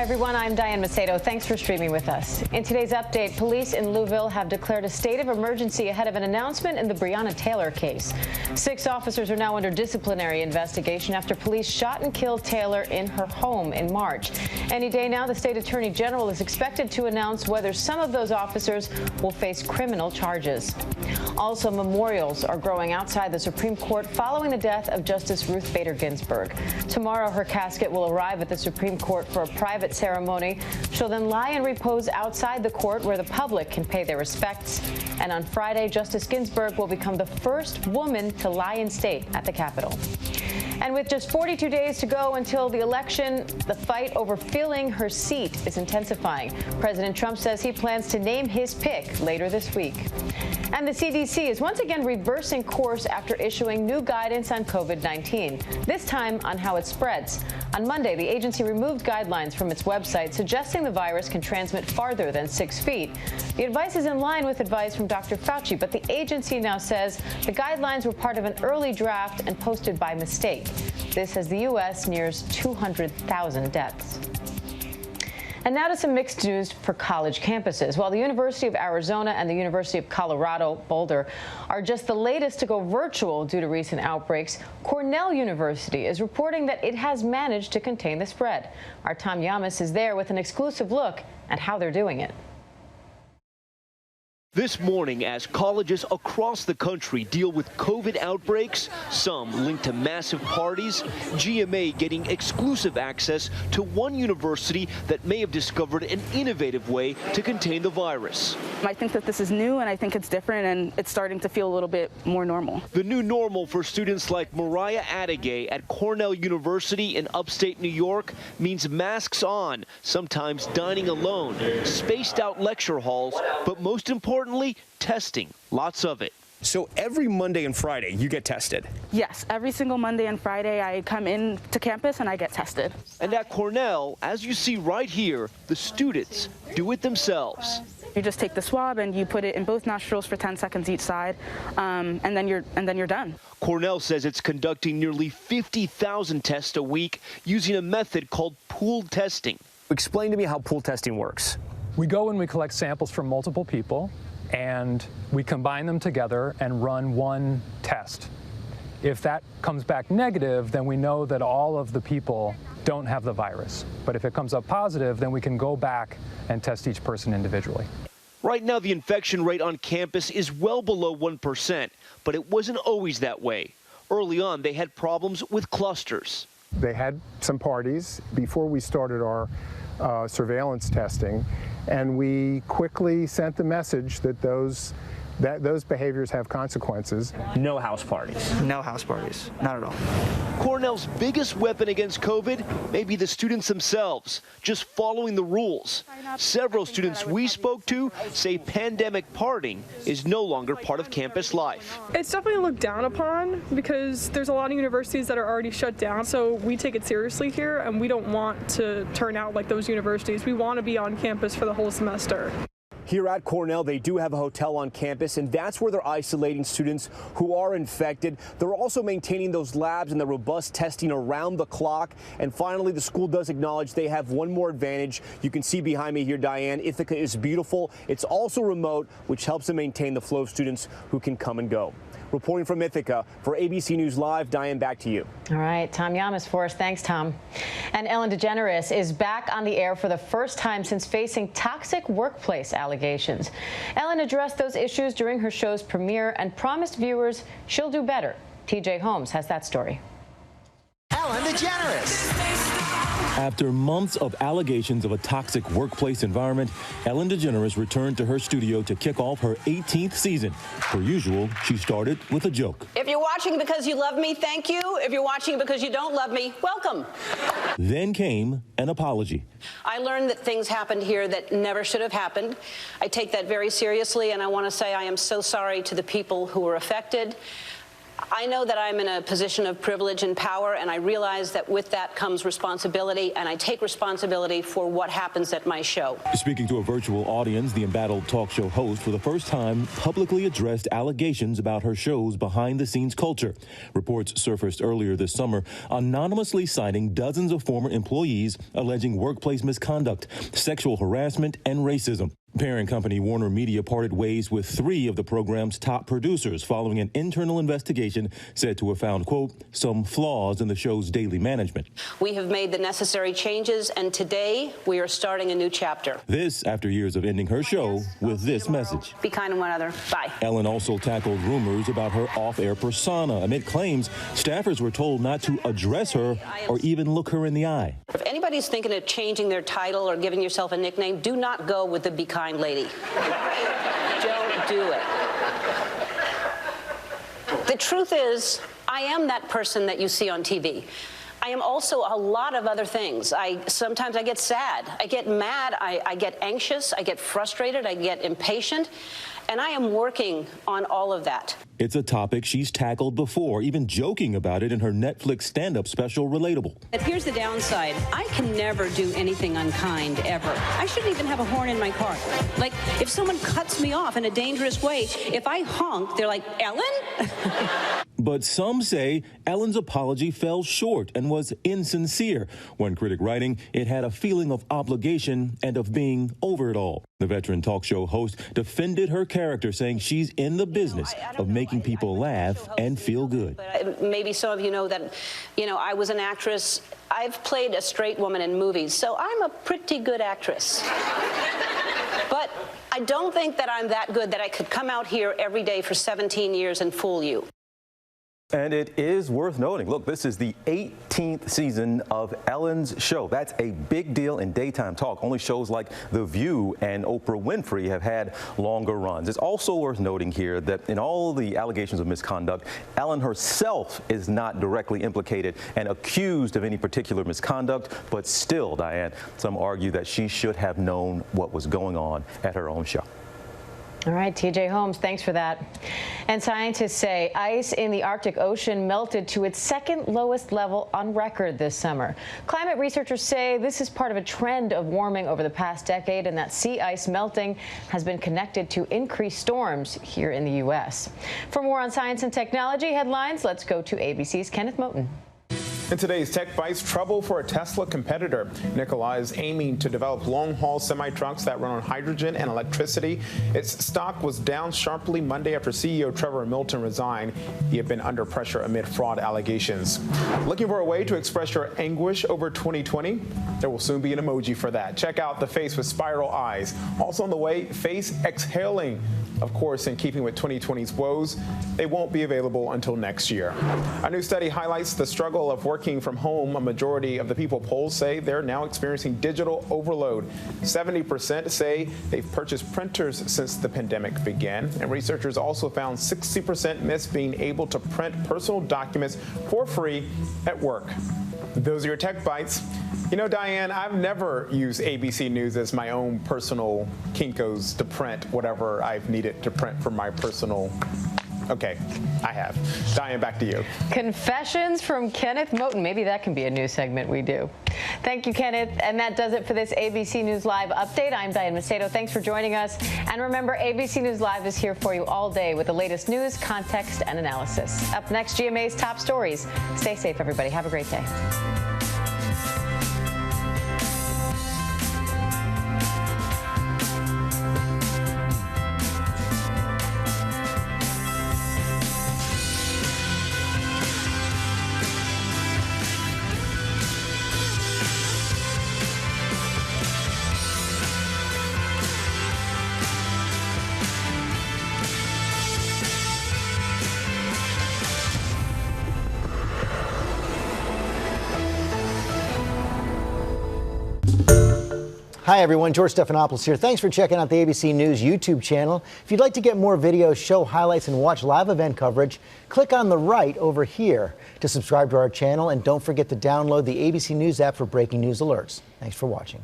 everyone, I'm Diane Macedo. Thanks for streaming with us. In today's update, police in Louisville have declared a state of emergency ahead of an announcement in the Breonna Taylor case. 6 officers are now under disciplinary investigation after police shot and killed Taylor in her home in March. Any day now, the state attorney general is expected to announce whether some of those officers will face criminal charges. Also, memorials are growing outside the Supreme Court following the death of Justice Ruth Bader Ginsburg. Tomorrow, her casket will arrive at the Supreme Court for a private ceremony. She'll then lie in repose outside the court where the public can pay their respects. And on Friday, Justice Ginsburg will become the first woman to lie in state at the Capitol. And with just 42 days to go until the election, the fight over filling her seat is intensifying. President Trump says he plans to name his pick later this week. And the CDC is once again reversing course after issuing new guidance on COVID-19, this time on how it spreads. On Monday, the agency removed guidelines from its website suggesting the virus can transmit farther than 6 feet. The advice is in line with advice from Dr. Fauci, but the agency now says the guidelines were part of an early draft and posted by mistake. This as the U.S. nears 200,000 deaths. And now to some mixed news for college campuses. While the University of Arizona and the University of Colorado Boulder are just the latest to go virtual due to recent outbreaks, Cornell University is reporting that it has managed to contain the spread. Our Tom Yamas is there with an exclusive look at how they're doing it. This morning, as colleges across the country deal with COVID outbreaks, some linked to massive parties, GMA getting exclusive access to one university that may have discovered an innovative way to contain the virus. I think that this is new, and I think it's different, and it's starting to feel a little bit more normal. The new normal for students like Mariah Adegay at Cornell University in upstate New York means masks on, sometimes dining alone, spaced out lecture halls, but most importantly, testing, lots of it. So every Monday and Friday you get tested? Yes, every single Monday and Friday I come in to campus and I get tested. And at Cornell, as you see right here, the students do it themselves. You just take the swab and you put it in both nostrils for 10 seconds each side, and then you're done. Cornell says it's conducting nearly 50,000 tests a week using a method called pooled testing. Explain to me how pooled testing works. We go and we collect samples from multiple people, and we combine them together and run one test. If that comes back negative, then we know that all of the people don't have the virus. But if it comes up positive, then we can go back and test each person individually. Right now, the infection rate on campus is well below 1%, but it wasn't always that way. Early on, they had problems with clusters. They had some parties before we started our surveillance testing, and we quickly sent the message that those behaviors have consequences. No house parties. No house parties, not at all. Cornell's biggest weapon against COVID may be the students themselves, just following the rules. Several students we spoke to say pandemic partying is no longer part of campus life. It's definitely looked down upon because there's a lot of universities that are already shut down, so we take it seriously here and we don't want to turn out like those universities. We want to be on campus for the whole semester. Here at Cornell, they do have a hotel on campus, and that's where they're isolating students who are infected. They're also maintaining those labs and the robust testing around the clock. And finally, the school does acknowledge they have one more advantage. You can see behind me here, Diane, Ithaca is beautiful. It's also remote, which helps them maintain the flow of students who can come and go. Reporting from Ithaca for ABC News Live, Diane, back to you. All right, Tom Yamas for us. Thanks, Tom. And Ellen DeGeneres is back on the air for the first time since facing toxic workplace allegations. Ellen addressed those issues during her show's premiere and promised viewers she'll do better. TJ Holmes has that story. Ellen DeGeneres. After months of allegations of a toxic workplace environment, Ellen DeGeneres returned to her studio to kick off her 18th season. Per usual, she started with a joke. If you're watching because you love me, thank you. If you're watching because you don't love me, welcome. Then came an apology. I learned that things happened here that never should have happened. I take that very seriously, and I want to say I am so sorry to the people who were affected. I know that I'm in a position of privilege and power, and I realize that with that comes responsibility, and I take responsibility for what happens at my show. Speaking to a virtual audience, the embattled talk show host for the first time publicly addressed allegations about her show's behind-the-scenes culture. Reports surfaced earlier this summer anonymously citing dozens of former employees alleging workplace misconduct, sexual harassment, and racism. Parent company Warner Media parted ways with 3 of the program's top producers following an internal investigation said to have found, quote, some flaws in the show's daily management. We have made the necessary changes, and today we are starting a new chapter. This after years of ending her show with this message. Be kind to one another. Bye. Ellen also tackled rumors about her off-air persona amid claims staffers were told not to address her or even look her in the eye. If anybody's thinking of changing their title or giving yourself a nickname, do not go with the Be Kind lady. Don't do it. The truth is, I am that person that you see on TV. I am also a lot of other things. Sometimes I get sad, I get mad, I get anxious, I get frustrated, I get impatient, and I am working on all of that. It's a topic she's tackled before, even joking about it in her Netflix stand-up special, Relatable. But here's the downside. I can never do anything unkind, ever. I shouldn't even have a horn in my car. Like, if someone cuts me off in a dangerous way, if I honk, they're like, Ellen? But some say Ellen's apology fell short and was insincere. One critic writing, it had a feeling of obligation and of being over it all. The veteran talk show host defended her character, saying she's in the business of making people laugh and feel good. Maybe some of you know that, I was an actress. I've played a straight woman in movies, so I'm a pretty good actress. But I don't think that I'm that good that I could come out here every day for 17 years and fool you. And it is worth noting, look, this is the 18th season of Ellen's show. That's a big deal in daytime talk. Only shows like The View and Oprah Winfrey have had longer runs. It's also worth noting here that in all the allegations of misconduct, Ellen herself is not directly implicated and accused of any particular misconduct, but still, Diane, some argue that she should have known what was going on at her own show. All right, TJ Holmes, thanks for that. And scientists say ice in the Arctic Ocean melted to its second lowest level on record this summer. Climate researchers say this is part of a trend of warming over the past decade, and that sea ice melting has been connected to increased storms here in the U.S. For more on science and technology headlines, let's go to ABC's Kenneth Moten. In today's Tech Bites, trouble for a Tesla competitor. NIKOLA is aiming to develop long-haul semi-trucks that run on hydrogen and electricity. Its stock was down sharply Monday after CEO Trevor Milton resigned. He had been under pressure amid fraud allegations. Looking for a way to express your anguish over 2020? There will soon be an emoji for that. Check out the face with spiral eyes. Also on the way, face exhaling. Of course, in keeping with 2020's woes, they won't be available until next year. A new study highlights the struggle of working from home. A majority of the people polled say they're now experiencing digital overload. 70% say they've purchased printers since the pandemic began. And researchers also found 60% miss being able to print personal documents for free at work. Those are your Tech Bites. You know, Diane, I've never used ABC News as my own personal Kinko's to print whatever I've needed to print for my personal. Okay, I have. Diane, back to you. Confessions from Kenneth Moten. Maybe that can be a new segment we do. Thank you, Kenneth. And that does it for this ABC News Live update. I'm Diane Macedo. Thanks for joining us. And remember, ABC News Live is here for you all day with the latest news, context, and analysis. Up next, GMA's top stories. Stay safe, everybody. Have a great day. Hi everyone, George Stephanopoulos here. Thanks for checking out the ABC News YouTube channel. If you'd like to get more videos, show highlights, and watch live event coverage, click on the right over here to subscribe to our channel, and don't forget to download the ABC News app for breaking news alerts. Thanks for watching.